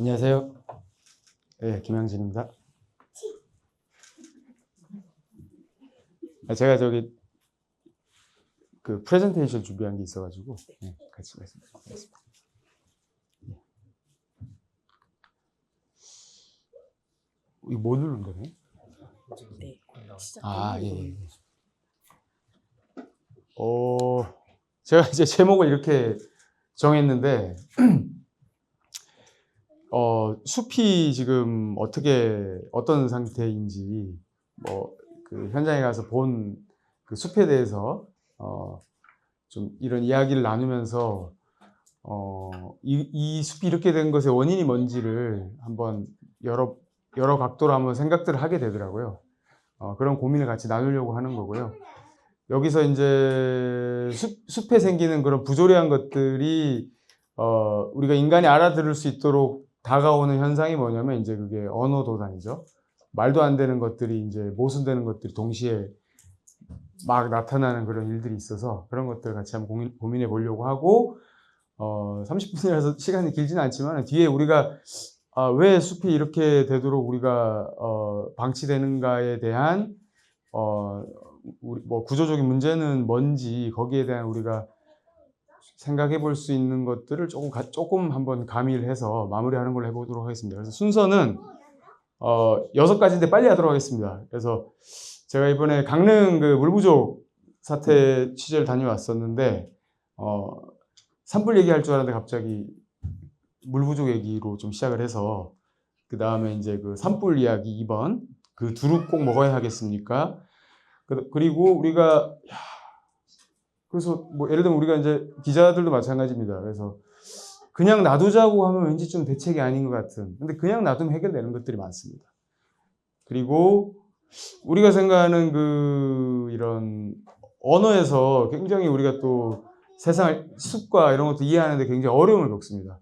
안녕하세요. 네, 김양진입니다. 제가 저기 그 프레젠테이션 준비한 게 있어가지고 같이 말씀드리겠습니다. 이거 뭐 누르는 거예요? 네. 예. 제가 이제 제목을 이렇게 정했는데, 숲이 지금 어떤 상태인지, 그 현장에 가서 본 그 숲에 대해서, 좀 이런 이야기를 나누면서, 이 숲이 이렇게 된 것의 원인이 뭔지를 한번 여러 각도로 한번 생각들을 하게 되더라고요. 그런 고민을 같이 나누려고 하는 거고요. 여기서 이제 숲에 생기는 그런 부조리한 것들이 우리가 인간이 알아들을 수 있도록 다가오는 현상이 뭐냐면 이제 그게 언어 도단이죠. 말도 안 되는 것들이 이제 모순되는 것들이 동시에 막 나타나는 그런 일들이 있어서 그런 것들을 같이 한번 고민해 보려고 하고 30분이라서 시간이 길지는 않지만 뒤에 우리가 왜 숲이 이렇게 되도록 우리가 방치되는가에 대한 우리 구조적인 문제는 뭔지 거기에 대한 우리가 생각해 볼 수 있는 것들을 조금 한번 가미를 해서 마무리하는 걸로 해보도록 하겠습니다. 그래서 순서는 6가지인데 빨리 하도록 하겠습니다. 그래서 제가 이번에 강릉 그 물부족 사태 취재를 다녀왔었는데 산불 얘기할 줄 알았는데 갑자기 물부족 얘기로 좀 시작을 해서 그 다음에 이제 그 산불 이야기 2번 그 두릅 꼭 먹어야 하겠습니까? 그리고 우리가 그래서 예를 들면 우리가 이제 기자들도 마찬가지입니다. 그래서 그냥 놔두자고 하면 왠지 좀 대책이 아닌 것 같은. 근데 그냥 놔두면 해결되는 것들이 많습니다. 그리고 우리가 생각하는 이런 언어에서 굉장히 우리가 또 세상을 숲과 이런 것도 이해하는데 굉장히 어려움을 겪습니다.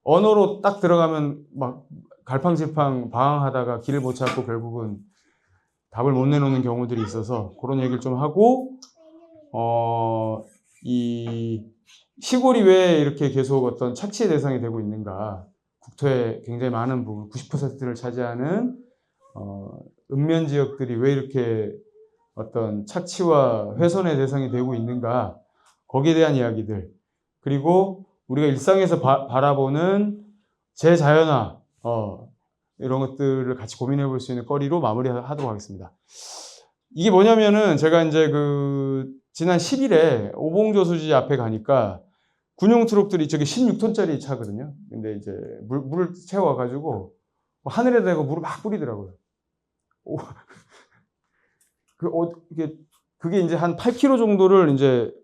언어로 딱 들어가면 막 갈팡질팡 방황하다가 길을 못 찾고 결국은 답을 못 내놓는 경우들이 있어서 그런 얘기를 좀 하고 이 시골이 왜 이렇게 계속 어떤 착취의 대상이 되고 있는가, 국토의 굉장히 많은 부분 90%를 차지하는 읍면 지역들이 왜 이렇게 어떤 착취와 훼손의 대상이 되고 있는가, 거기에 대한 이야기들, 그리고 우리가 일상에서 바라보는 재자연화 이런 것들을 같이 고민해 볼 수 있는 거리로 마무리하도록 하겠습니다. 이게 뭐냐면은 제가 이제 지난 10일에 오봉저수지 앞에 가니까 군용 트럭들이 저기 16톤짜리 차거든요. 근데 이제 물을 채워가지고 하늘에 대고 물을 막 뿌리더라고요. 그게 이제 한 8km 정도를 이제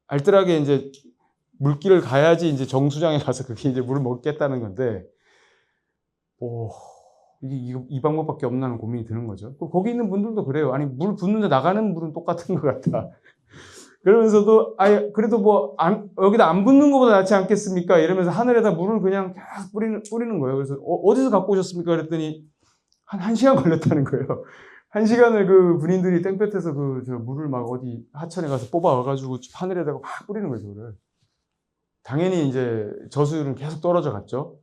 알뜰하게 이제 물길을 가야지 이제 정수장에 가서 그게 이제 물을 먹겠다는 건데, 이 방법밖에 없나는 고민이 드는 거죠. 거기 있는 분들도 그래요. 아니, 물 붓는데 나가는 물은 똑같은 것 같다. 그러면서도, 그래도 여기다 안 붓는 것보다 낫지 않겠습니까? 이러면서 하늘에다 물을 그냥 계속 뿌리는 거예요. 그래서, 어디서 갖고 오셨습니까? 그랬더니, 한 1시간 걸렸다는 거예요. 1시간을 그 군인들이 땡볕에서 저 물을 막 어디 하천에 가서 뽑아와가지고 하늘에다가 막 뿌리는 거죠, 그를. 당연히 이제 저수율은 계속 떨어져 갔죠.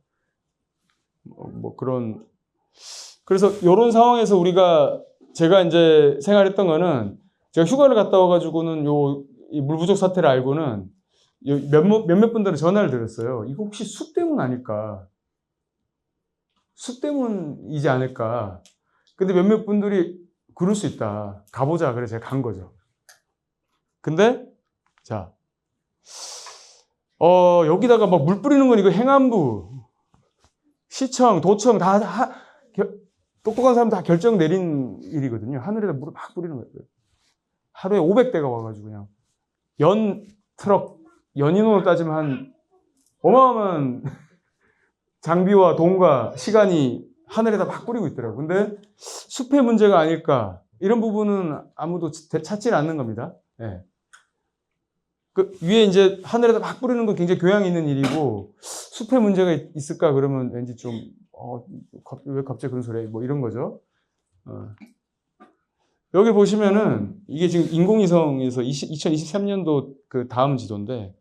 그래서 이런 상황에서 제가 이제 생각했던 거는, 제가 휴가를 갔다 와가지고는 이 물부족 사태를 알고는 몇몇 분들은 전화를 드렸어요. 이거 혹시 숲 때문 아닐까? 숲 때문이지 않을까? 근데 몇몇 분들이 그럴 수 있다. 가보자. 그래서 제가 간 거죠. 근데, 자, 여기다가 막 물 뿌리는 건 이거 행안부, 시청, 도청 똑똑한 사람 다 결정 내린 일이거든요. 하늘에다 물을 막 뿌리는 거예요. 하루에 500대가 와가지고 그냥 연인으로 따지면 한 어마어마한 장비와 돈과 시간이 하늘에다 막 뿌리고 있더라고요. 근데 숲의 문제가 아닐까, 이런 부분은 아무도 찾지를 않는 겁니다. 네. 위에 이제 하늘에다 막 뿌리는 건 굉장히 교양이 있는 일이고, 숲의 문제가 있을까 그러면 왠지 좀 왜 갑자기 그런 소리 해? 이런 거죠. 여기 보시면은 이게 지금 인공위성에서 2023년도 그 다음 지도인데,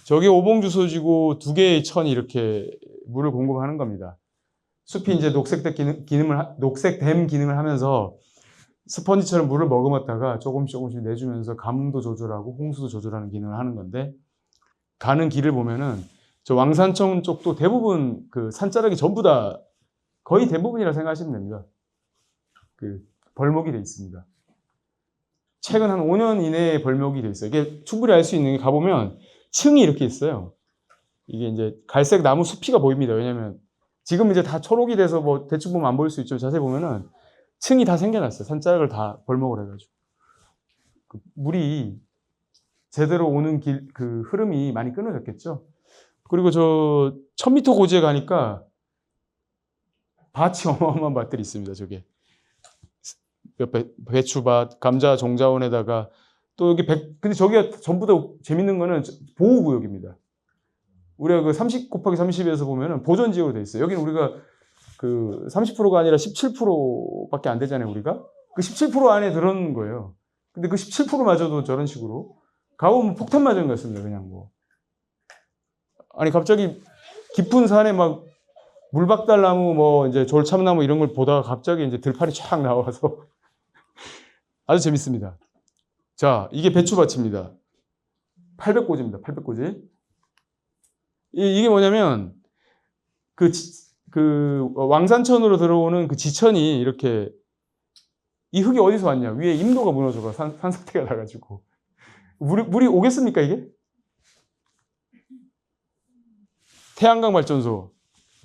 저게 오봉주소지고 2개의 천이 이렇게 물을 공급하는 겁니다. 숲이 이제 녹색댐 기능을 하면서 스펀지처럼 물을 머금었다가 조금씩 내주면서 가뭄도 조절하고 홍수도 조절하는 기능을 하는 건데, 가는 길을 보면은 저 왕산청 쪽도 대부분 그 산자락이 전부 다 거의 대부분이라 생각하시면 됩니다. 그 벌목이 돼 있습니다. 최근 한 5년 이내에 벌목이 돼 있어요. 이게 충분히 알 수 있는 게 가보면 층이 이렇게 있어요. 이게 이제 갈색 나무 숲이가 보입니다. 왜냐면 지금 이제 다 초록이 돼서 뭐 대충 보면 안 보일 수 있죠. 자세히 보면은 층이 다 생겨났어요. 산자락을 다 벌목을 해가지고. 물이 제대로 오는 그 흐름이 많이 끊어졌겠죠. 그리고 저 1000m 고지에 가니까 밭이 어마어마한 밭들이 있습니다. 저게. 옆에 배추밭, 감자 종자원에다가 또 여기 근데 저기가 전부 다 재밌는 거는 보호구역입니다. 우리가 그 30 곱하기 30에서 보면은 보전지역으로 돼 있어요. 여기는 우리가 그 30%가 아니라 17%밖에 안 되잖아요, 우리가. 그 17% 안에 들어오는 거예요. 근데 그 17%마저도 저런 식으로 가보면 폭탄 맞은 것 같습니다, 그냥 뭐. 아니, 갑자기 깊은 산에 막 물박달나무, 뭐 이제 졸참나무 이런 걸 보다가 갑자기 이제 들판이 쫙 나와서 아주 재밌습니다. 자, 이게 배추밭입니다. 800고지입니다, 800고지. 이게 뭐냐면, 그 왕산천으로 들어오는 그 지천이 이렇게, 이 흙이 어디서 왔냐? 위에 임도가 무너져가 산사태가 나가지고. 물이 오겠습니까, 이게? 태양광 발전소.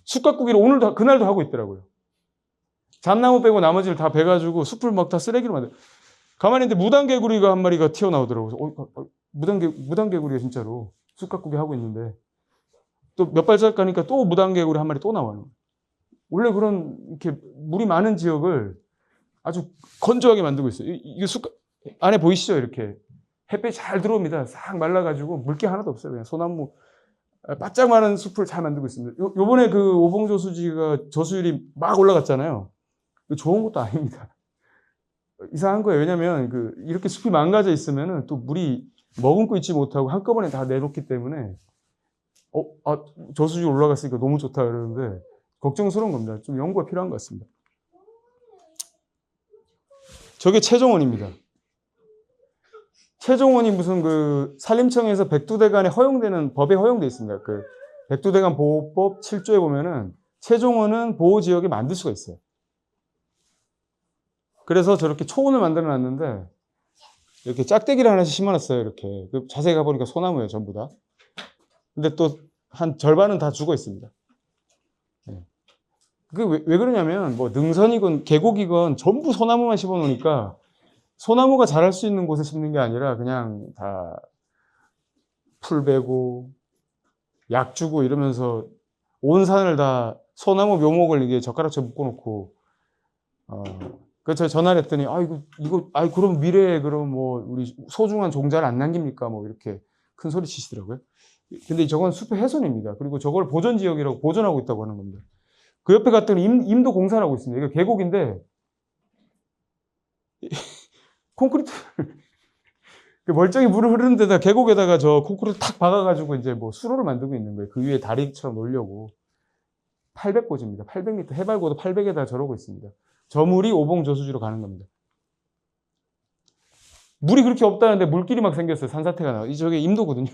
숯가꾸기를 그날도 하고 있더라고요. 잣나무 빼고 나머지를 다 베가지고 숲을 막 다 쓰레기로 만들어. 가만히 있는데 무단개구리가 한 마리가 튀어나오더라고요. 무단개구리가 진짜로 숯가꾸기 하고 있는데. 또 몇 발짝 가니까 또 무단개구리 한 마리 또 나와요. 원래 그런 이렇게 물이 많은 지역을 아주 건조하게 만들고 있어요. 이게 안에 보이시죠? 이렇게 햇빛이 잘 들어옵니다. 싹 말라가지고 물기 하나도 없어요. 그냥 소나무 바짝 마른 숲을 잘 만들고 있습니다. 요번에 그 오봉저수지가 저수율이 막 올라갔잖아요. 좋은 것도 아닙니다. 이상한 거예요. 왜냐면 이렇게 숲이 망가져 있으면은 또 물이 머금고 있지 못하고 한꺼번에 다 내놓기 때문에 저수지 올라갔으니까 너무 좋다 그러는데 걱정스러운 겁니다. 좀 연구가 필요한 것 같습니다. 저게 최종원입니다. 최종원이 무슨 그 산림청에서 백두대간에 허용되는 법에 허용되어 있습니다. 그 백두대간 보호법 7조에 보면은 최종원은 보호지역에 만들 수가 있어요. 그래서 저렇게 초원을 만들어 놨는데 이렇게 짝대기를 하나씩 심어놨어요. 이렇게 자세히 가보니까 소나무예요, 전부 다. 근데 또 한 절반은 다 죽어 있습니다. 네. 그게 왜 그러냐면 뭐 능선이건 계곡이건 전부 소나무만 심어 놓으니까 소나무가 자랄 수 있는 곳에 심는 게 아니라 그냥 다 풀 베고 약 주고 이러면서 온 산을 다 소나무 묘목을 이게 젓가락처럼 묶어놓고 그래서 전화를 했더니 그럼 미래에 그럼 뭐 우리 소중한 종자를 안 남깁니까? 뭐 이렇게 큰 소리 치시더라고요. 근데 저건 숲의 훼손입니다. 그리고 저걸 보전지역이라고 보존하고 있다고 하는 겁니다. 그 옆에 갔더니 임도 공사를 하고 있습니다. 이거 계곡인데 콘크리트 멀쩡히 물을 흐르는 데다 계곡에다가 저 콘크리트 탁 박아가지고 이제 뭐 수로를 만들고 있는 거예요. 그 위에 다리처럼 놓으려고. 800고지입니다. 800m 해발고도 800에다 저러고 있습니다. 저 물이 오봉저수지로 가는 겁니다. 물이 그렇게 없다는데 물길이 막 생겼어요. 산사태가 나와. 저게 임도거든요.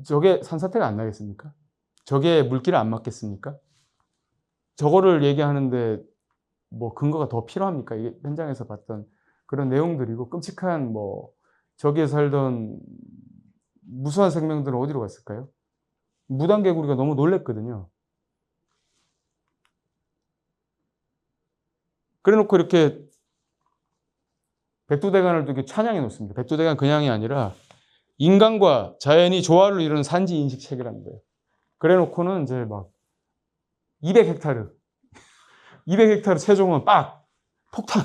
저게 산사태가 안 나겠습니까? 저게 물길을 안 막겠습니까? 저거를 얘기하는데 뭐 근거가 더 필요합니까? 이게 현장에서 봤던 그런 내용들이고 끔찍한 뭐 저기에 살던 무수한 생명들은 어디로 갔을까요? 무단개구리가 너무 놀랬거든요. 그래놓고 이렇게 백두대간을 이렇게 찬양해 놓습니다. 백두대간 그냥이 아니라 인간과 자연이 조화를 이루는 산지 인식 체계라는 거예요. 그래놓고는 이제 막 200헥타르 최종원 빡 폭탄.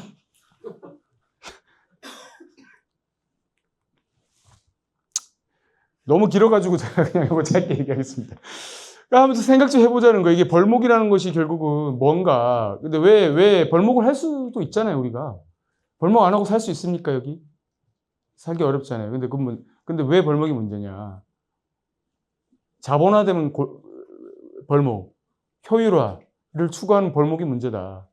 너무 길어가지고 제가 그냥 이거 짧게 얘기하겠습니다. 하면서 생각 좀 해보자는 거예요. 이게 벌목이라는 것이 결국은 뭔가. 근데 왜 벌목을 할 수도 있잖아요, 우리가. 벌목 안 하고 살 수 있습니까, 여기? 살기 어렵잖아요. 근데 왜 벌목이 문제냐. 자본화되면 벌목, 효율화를 추구하는 벌목이 문제다.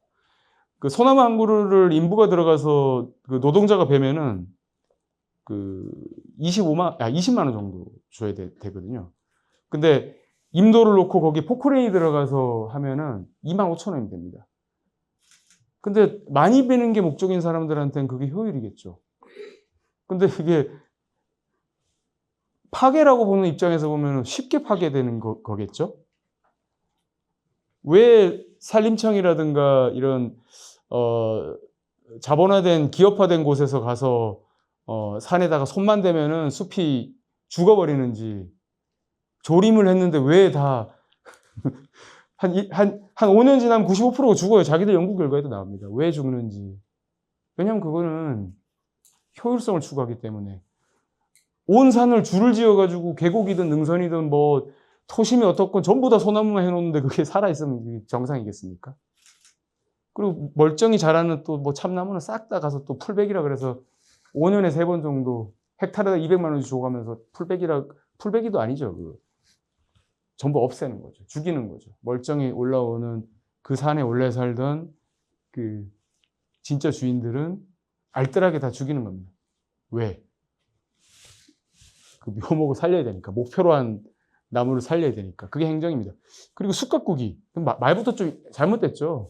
그 소나무 한 그루를 인부가 들어가서 그 노동자가 베면은 그 20만 원 정도 줘야 되거든요. 근데 임도를 놓고 거기 포크레인이 들어가서 하면은 25,000원이 됩니다. 근데 많이 베는 게 목적인 사람들한테는 그게 효율이겠죠. 근데 이게 파괴라고 보는 입장에서 보면 쉽게 파괴되는 거겠죠? 왜 산림청이라든가 이런 자본화된 기업화된 곳에서 가서 산에다가 손만 대면은 숲이 죽어버리는지, 조림을 했는데 왜 다 한 5년 지나면 95%가 죽어요. 자기들 연구 결과에도 나옵니다. 왜 죽는지. 왜냐면 그거는 효율성을 추구하기 때문에. 온 산을 줄을 지어가지고 계곡이든 능선이든 뭐 토심이 어떻건 전부 다 소나무만 해놓는데 그게 살아있으면 정상이겠습니까? 그리고 멀쩡히 자라는 또 뭐 참나무는 싹 다 가서 또 풀백이라 그래서 5년에 3번 정도 헥타르당 200만 원씩 줘가면서 풀백이도 아니죠. 전부 없애는 거죠. 죽이는 거죠. 멀쩡히 올라오는 그 산에 원래 살던 그 진짜 주인들은 알뜰하게 다 죽이는 겁니다. 왜? 그 묘목을 살려야 되니까. 목표로 한 나무를 살려야 되니까. 그게 행정입니다. 그리고 숲 가꾸기. 말부터 좀 잘못됐죠.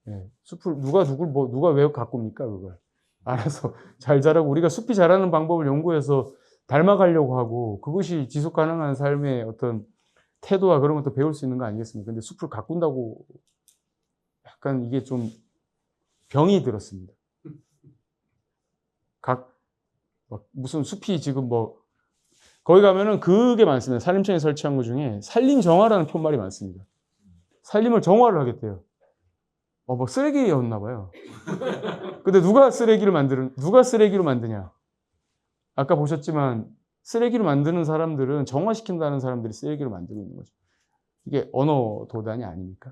예, 숲을 누가 왜 가꿉니까, 그걸. 알아서 잘 자라고 우리가 숲이 자라는 방법을 연구해서 닮아가려고 하고 그것이 지속 가능한 삶의 어떤 태도와 그런 것도 배울 수 있는 거 아니겠습니까? 근데 숲을 가꾼다고 약간 이게 좀 병이 들었습니다. 무슨 숲이 지금 뭐 거기 가면은 그게 많습니다. 산림청에 설치한 것 중에 산림 정화라는 푯말이 많습니다. 산림을 정화를 하겠대요. 뭐 쓰레기였나 봐요. 근데 누가 쓰레기로 만드냐? 아까 보셨지만 쓰레기로 만드는 사람들은 정화시킨다는 사람들이 쓰레기로 만들고 있는 거죠. 이게 언어 도단이 아닙니까?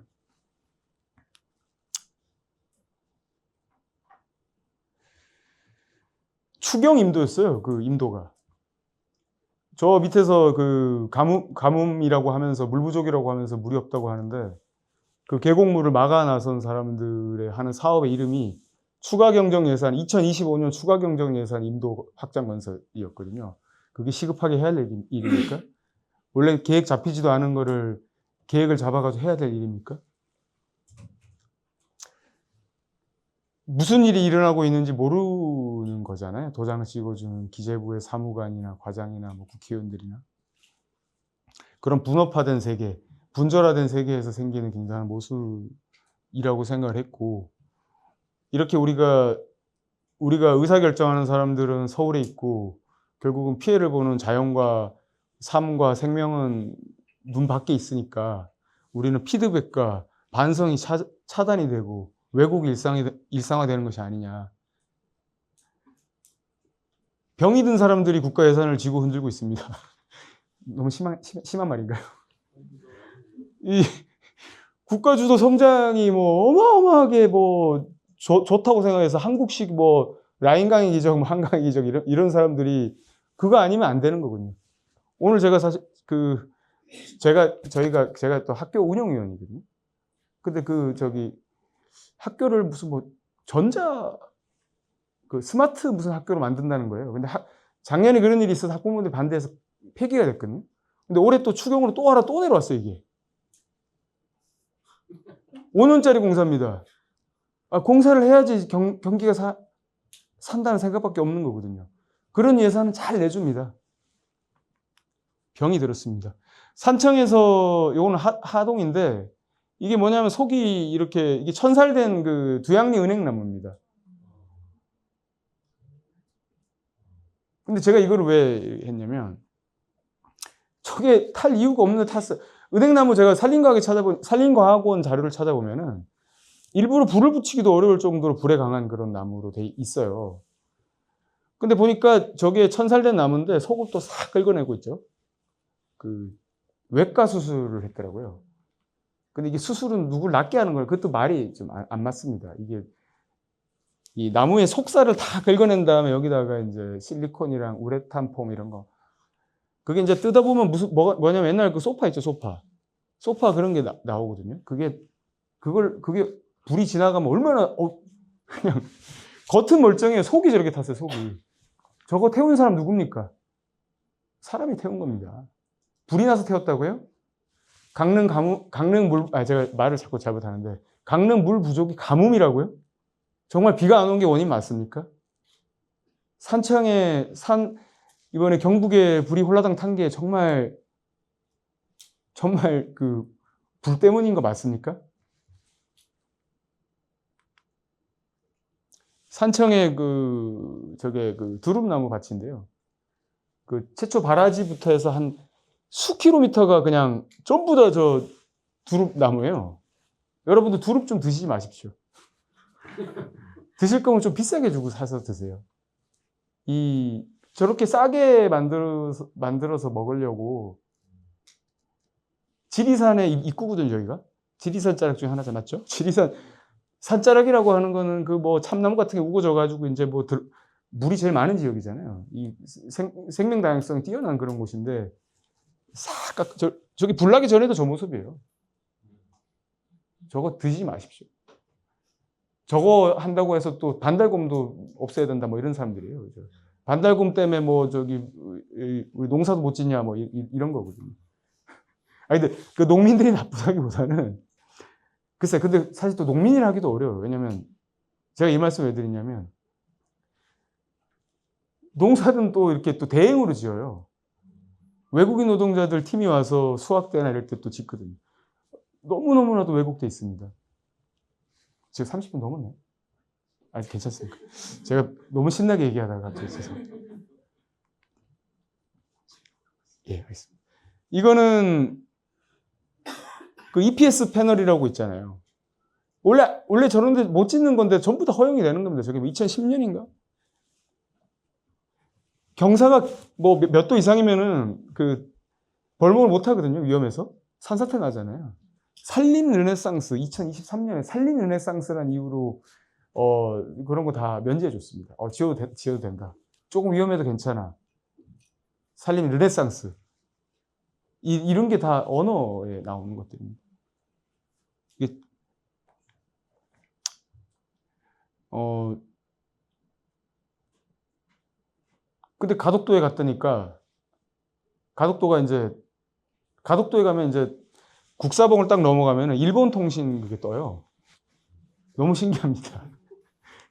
추경 임도였어요. 그 임도가. 저 밑에서 그 가뭄이라고 하면서 물 부족이라고 하면서 물이 없다고 하는데 그 계곡물을 막아 나선 사람들의 하는 사업의 이름이 추가경정예산 2025년 추가경정예산 임도 확장 건설이었거든요. 그게 시급하게 해야 될 일입니까? 원래 계획 잡히지도 않은 거를 계획을 잡아가지고 해야 될 일입니까? 무슨 일이 일어나고 있는지 모르는 거잖아요. 도장을 찍어주는 기재부의 사무관이나 과장이나 뭐 국회의원들이나. 그런 분업화된 세계, 분절화된 세계에서 생기는 굉장한 모습이라고 생각을 했고, 이렇게 우리가 의사결정하는 사람들은 서울에 있고 결국은 피해를 보는 자연과 삶과 생명은 눈 밖에 있으니까 우리는 피드백과 반성이 차단이 되고 왜곡이 일상화되는 것이 아니냐. 병이 든 사람들이 국가 예산을 쥐고 흔들고 있습니다. 너무 심한 말인가요? 이 국가 주도 성장이 뭐 어마어마하게 뭐 좋다고 생각해서 한국식 뭐 라인강의 기적, 뭐 한강의 기적 이런 사람들이 그거 아니면 안 되는 거거든요. 오늘 제가 사실 제가 또 학교 운영위원이거든요. 근데 학교를 무슨 뭐 스마트 무슨 학교로 만든다는 거예요. 근데 작년에 그런 일이 있어서 학부모들이 반대해서 폐기가 됐거든요. 근데 올해 또 추경으로 또 내려왔어요, 이게. 5년짜리 공사입니다. 공사를 해야지 경기가 산다는 생각밖에 없는 거거든요. 그런 예산은 잘 내줍니다. 병이 들었습니다. 산청에서 요거는 하동인데 이게 뭐냐면 속이 이게 천살된 그 두양리 은행나무입니다. 근데 제가 이거를 왜 했냐면 저게 탈 이유가 없는데 탔어요. 은행나무 제가 산림과학원 자료를 찾아보면은 일부러 불을 붙이기도 어려울 정도로 불에 강한 그런 나무로 돼 있어요. 근데 보니까 저게 천살된 나무인데 속을 또 싹 긁어내고 있죠. 외과 수술을 했더라고요. 근데 이게 수술은 누굴 낫게 하는 거예요. 그것도 말이 좀 안 맞습니다. 이게 이 나무의 속살을 다 긁어낸 다음에 여기다가 이제 실리콘이랑 우레탄 폼 이런 거 그게 이제 뜯어보면 뭐냐면 옛날 그 소파 있죠, 소파. 소파 그런 게 나오거든요. 그게 불이 지나가면 얼마나, 그냥, 겉은 멀쩡해요. 속이 저렇게 탔어요, 속이. 저거 태운 사람 누굽니까? 사람이 태운 겁니다. 불이 나서 태웠다고요? 제가 말을 자꾸 잘못하는데, 강릉 물 부족이 가뭄이라고요? 정말 비가 안 온 게 원인 맞습니까? 이번에 경북에 불이 홀라당 탄 게 정말 그 불 때문인 거 맞습니까? 산청에 저게 두릅나무 밭인데요. 그 최초 바라지부터 해서 한 수킬로미터가 그냥 전부 다 저 두릅나무예요. 여러분도 두릅 좀 드시지 마십시오. 드실 거면 좀 비싸게 주고 사서 드세요. 저렇게 싸게 만들어서 먹으려고 지리산의 입구거든요, 저희가. 지리산 자락 중에 하나죠, 맞죠? 지리산 산자락이라고 하는 거는 참나무 같은 게 우거져가지고 이제 물이 제일 많은 지역이잖아요. 이 생명 다양성이 뛰어난 그런 곳인데 저기 불 나기 전에도 저 모습이에요. 저거 드시지 마십시오. 저거 한다고 해서 또 반달곰도 없애야 된다 뭐 이런 사람들이에요. 그죠? 반달곰 때문에 우리 농사도 못 짓냐 뭐 이런 거거든요. 근데 그 농민들이 나쁘다기보다는 글쎄, 근데 사실 또 농민이라 하기도 어려워요. 왜냐면 제가 이 말씀 왜 드리냐면 농사는 또 이렇게 또 대행으로 지어요. 외국인 노동자들 팀이 와서 수확대나 이럴 때 또 짓거든요. 너무너무나도 왜곡돼 있습니다. 지금 30분 넘었나요? 아직 괜찮습니까? 제가 너무 신나게 얘기하다가 갑자기 죄송합니다. 예, 알겠습니다. 이거는 그 EPS 패널이라고 있잖아요. 원래 저런 데 못 짓는 건데 전부 다 허용이 되는 겁니다. 저게 2010년인가? 경사가 몇 도 이상이면은 벌목을 못 하거든요. 위험해서. 산사태 나잖아요. 산림 르네상스 2023년에 산림 르네상스라는 이유로 그런 거 다 면제해 줬습니다. 지어도 된다. 조금 위험해도 괜찮아. 산림 르네상스. 이런 게 다 언어에 나오는 것들입니다. 이게 근데 가덕도에 갔더니까 가덕도에 가면 이제 국사봉을 딱 넘어가면 일본 통신 그게 떠요. 너무 신기합니다.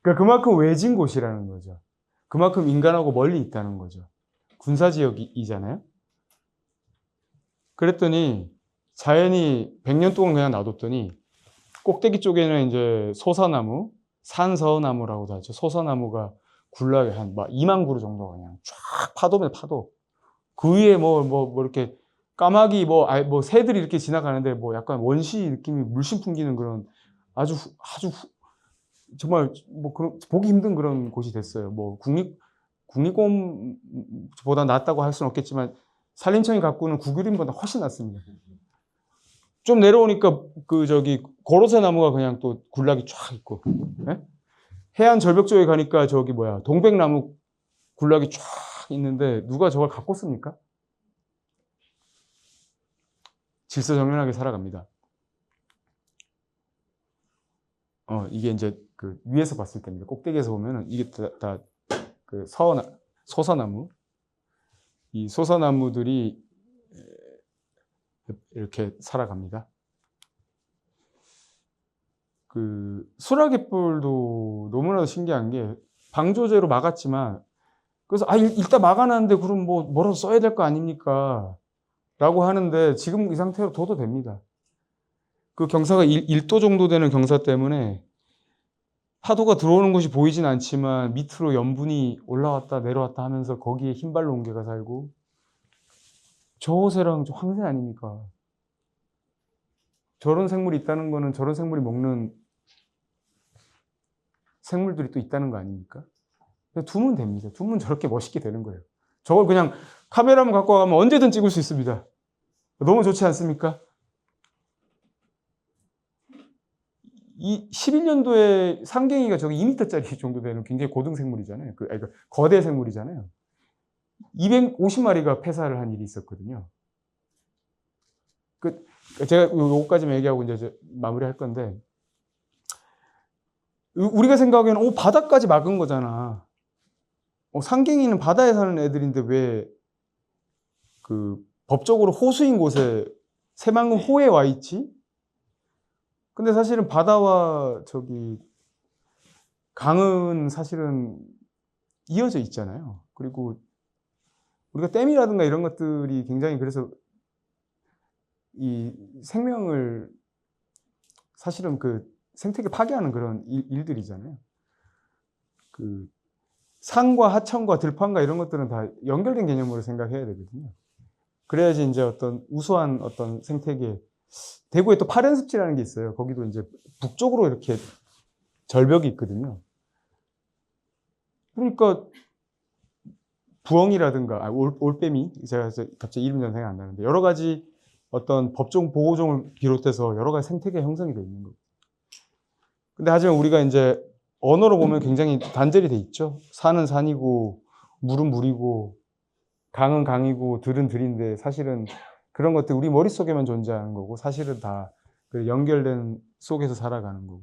그러니까 그만큼 외진 곳이라는 거죠. 그만큼 인간하고 멀리 있다는 거죠. 군사지역이잖아요. 그랬더니 자연이 100년 동안 그냥 놔뒀더니 꼭대기 쪽에는 이제 소사나무, 산서나무라고도 하죠. 소사나무가 굴락에 한 2만 그루 정도가 그냥 쫙 파도면 파도. 그 위에 이렇게 까마귀 새들이 이렇게 지나가는데 약간 원시 느낌이 물씬 풍기는 그런 아주 정말 그런 보기 힘든 그런 곳이 됐어요. 국립공원보다 낫다고 할 수는 없겠지만 산림청이 가꾸는 국유림보다 훨씬 낫습니다. 좀 내려오니까 고로쇠 나무가 그냥 또 굴락이 쫙 있고, 네? 해안 절벽 쪽에 가니까 동백나무 굴락이 쫙 있는데 누가 저걸 갖고 씁니까? 질서정연하게 살아갑니다. 이게 이제 위에서 봤을 때입니다. 꼭대기에서 보면은 이게 다 소사나무. 이 소사나무들이 이렇게 살아갑니다. 수라깃불도 너무나도 신기한 게 방조제로 막았지만 그래서 일단 막아놨는데 그럼 뭐라도 써야 될 거 아닙니까? 라고 하는데 지금 이 상태로 둬도 됩니다. 그 경사가 1도 정도 되는 경사 때문에 파도가 들어오는 곳이 보이진 않지만 밑으로 염분이 올라왔다 내려왔다 하면서 거기에 흰발로 옮겨가 살고 저새랑 황새 아닙니까? 저런 생물이 있다는 거는 저런 생물이 먹는 생물들이 또 있다는 거 아닙니까? 두면 됩니다. 두면 저렇게 멋있게 되는 거예요. 저걸 그냥 카메라만 갖고 가면 언제든 찍을 수 있습니다. 너무 좋지 않습니까? 이 11년도에 상갱이가 저기 2m짜리 정도 되는 굉장히 고등 생물이잖아요. 거대 생물이잖아요. 250마리가 폐사를 한 일이 있었거든요. 제가 요거까지만 얘기하고 이제 마무리할 건데, 우리가 생각하기에는 바다까지 막은 거잖아. 상갱이는 바다에 사는 애들인데 왜 그 법적으로 호수인 곳에 새만금 호에 와 있지? 근데 사실은 바다와 저기 강은 사실은 이어져 있잖아요. 그리고 우리가 댐이라든가 이런 것들이 굉장히 그래서 이 생명을 사실은 그 생태계 파괴하는 그런 일들이잖아요. 그 산과 하천과 들판과 이런 것들은 다 연결된 개념으로 생각해야 되거든요. 그래야지 이제 어떤 우수한 어떤 생태계. 대구에 또 파련습지라는 게 있어요. 거기도 이제 북쪽으로 이렇게 절벽이 있거든요. 그러니까 부엉이라든가 올빼미, 제가 갑자기 이름 생각 안 나는데 여러 가지 어떤 법종 보호종을 비롯해서 여러 가지 생태계 형성이 되어 있는 거고. 근데 하지만 우리가 이제 언어로 보면 굉장히 단절이 돼 있죠. 산은 산이고 물은 물이고 강은 강이고 들은 들인데 사실은 그런 것들 우리 머릿속에만 존재하는 거고 사실은 다 연결된 속에서 살아가는 거고.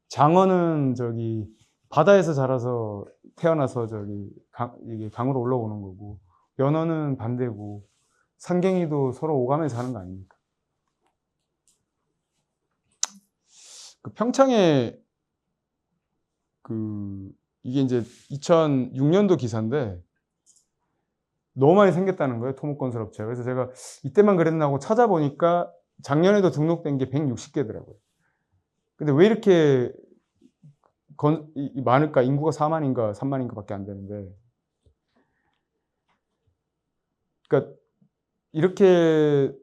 장어는 저기 바다에서 자라서 태어나서 저기 이게 강으로 올라오는 거고, 연어는 반대고, 상갱이도 서로 오가면서 사는 거 아닙니까? 그 평창에 이게 이제 2006년도 기사인데 너무 많이 생겼다는 거예요, 토목건설업체가. 그래서 제가 이때만 그랬나 하고 찾아보니까 작년에도 등록된 게 160개더라고요. 근데 왜 이렇게 많을까? 인구가 4만인가 3만인가 밖에 안 되는데. 그러니까 이렇게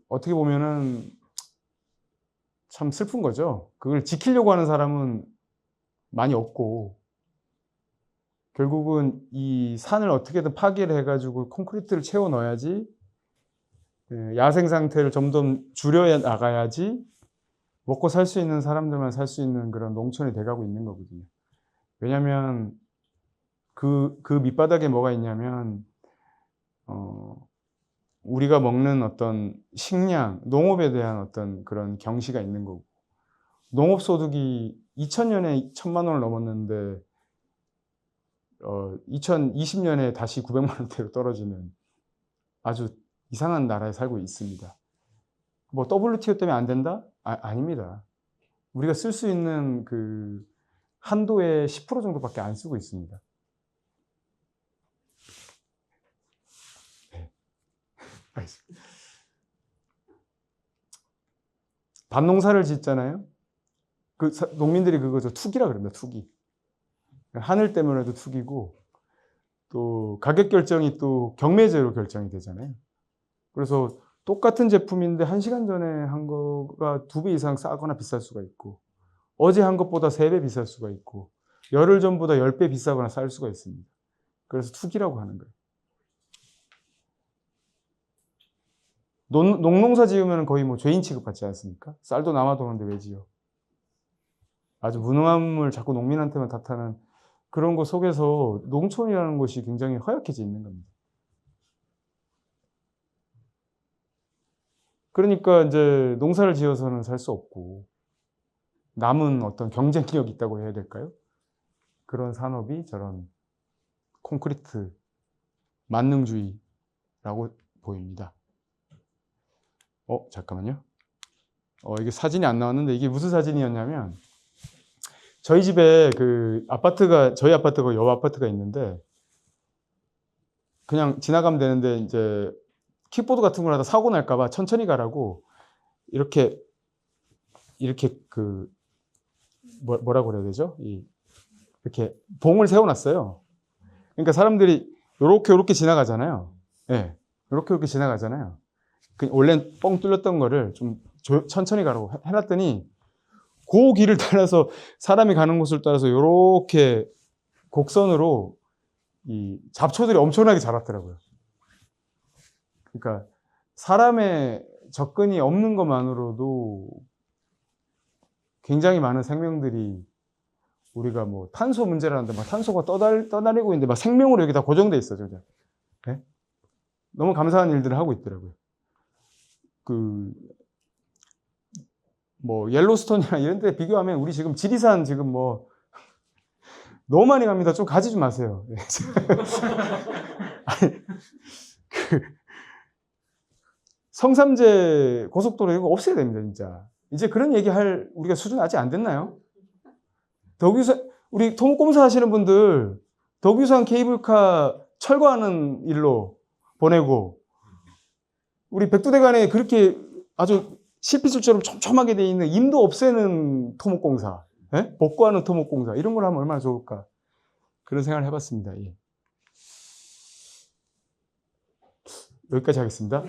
어떻게 보면은 참 슬픈 거죠. 그걸 지키려고 하는 사람은 많이 없고, 결국은 이 산을 어떻게든 파괴를 해가지고 콘크리트를 채워 넣어야지, 야생 상태를 점점 줄여 나가야지 먹고 살 수 있는 사람들만 살 수 있는 그런 농촌이 돼가고 있는 거거든요. 왜냐하면 그 밑바닥에 뭐가 있냐면 우리가 먹는 어떤 식량, 농업에 대한 어떤 그런 경시가 있는 거고, 농업 소득이 2000년에 1000만 원을 넘었는데 2020년에 다시 900만 원대로 떨어지는 아주 이상한 나라에 살고 있습니다. 뭐 WTO 때문에 안 된다? 아닙니다. 우리가 쓸 수 있는 그 한도의 10% 정도밖에 안 쓰고 있습니다. 네. 밭농사를 짓잖아요. 농민들이 그거죠. 투기라 그럽니다. 투기. 하늘 때문에도 투기고, 또 가격 결정이 또 경매제로 결정이 되잖아요. 그래서 똑같은 제품인데 1시간 전에 한 거가 2배 이상 싸거나 비쌀 수가 있고, 어제 한 것보다 3배 비쌀 수가 있고, 열흘 전보다 10배 비싸거나 쌀 수가 있습니다. 그래서 투기라고 하는 거예요. 농농사 지으면 거의 뭐 죄인 취급받지 않습니까? 쌀도 남아도는데 왜 지어? 아주 무능함을 자꾸 농민한테만 탓하는 그런 거 속에서 농촌이라는 것이 굉장히 허약해져 있는 겁니다. 그러니까 이제 농사를 지어서는 살 수 없고, 남은 어떤 경쟁력이 있다고 해야 될까요? 그런 산업이 저런 콘크리트 만능주의라고 보입니다. 잠깐만요. 이게 사진이 안 나왔는데 이게 무슨 사진이었냐면, 저희 집에 저희 아파트가 옆 아파트가 있는데, 그냥 지나가면 되는데 이제 킥보드 같은 걸 하다 사고 날까봐 천천히 가라고 이렇게 뭐라고 그래야 되죠? 이렇게 봉을 세워놨어요. 그러니까 사람들이 요렇게 지나가잖아요. 예, 요렇게 지나가잖아요. 원래 뻥 뚫렸던 거를 좀 천천히 가라고 해놨더니 그 길을 따라서 사람이 가는 곳을 따라서 요렇게 곡선으로 이 잡초들이 엄청나게 자랐더라고요. 그러니까 사람의 접근이 없는 것만으로도 굉장히 많은 생명들이 우리가 뭐 탄소 문제라는데 막 탄소가 떠다니고 있는데 막 생명으로 여기 다 고정돼 있어, 저게. 네? 너무 감사한 일들을 하고 있더라고요. 뭐 옐로스톤이나 이런 데 비교하면 우리 지금 지리산 지금 뭐 너무 많이 갑니다. 좀 가지 좀 마세요. 아니, 성삼재 고속도로 이거 없애야 됩니다, 진짜. 이제 그런 얘기할 우리가 수준 아직 안 됐나요? 우리 토목공사 하시는 분들 덕유산 케이블카 철거하는 일로 보내고, 우리 백두대간에 그렇게 아주 실핏줄처럼 촘촘하게 돼 있는 임도 없애는 토목공사, 예? 복구하는 토목공사, 이런 걸 하면 얼마나 좋을까, 그런 생각을 해봤습니다. 예. 여기까지 하겠습니다.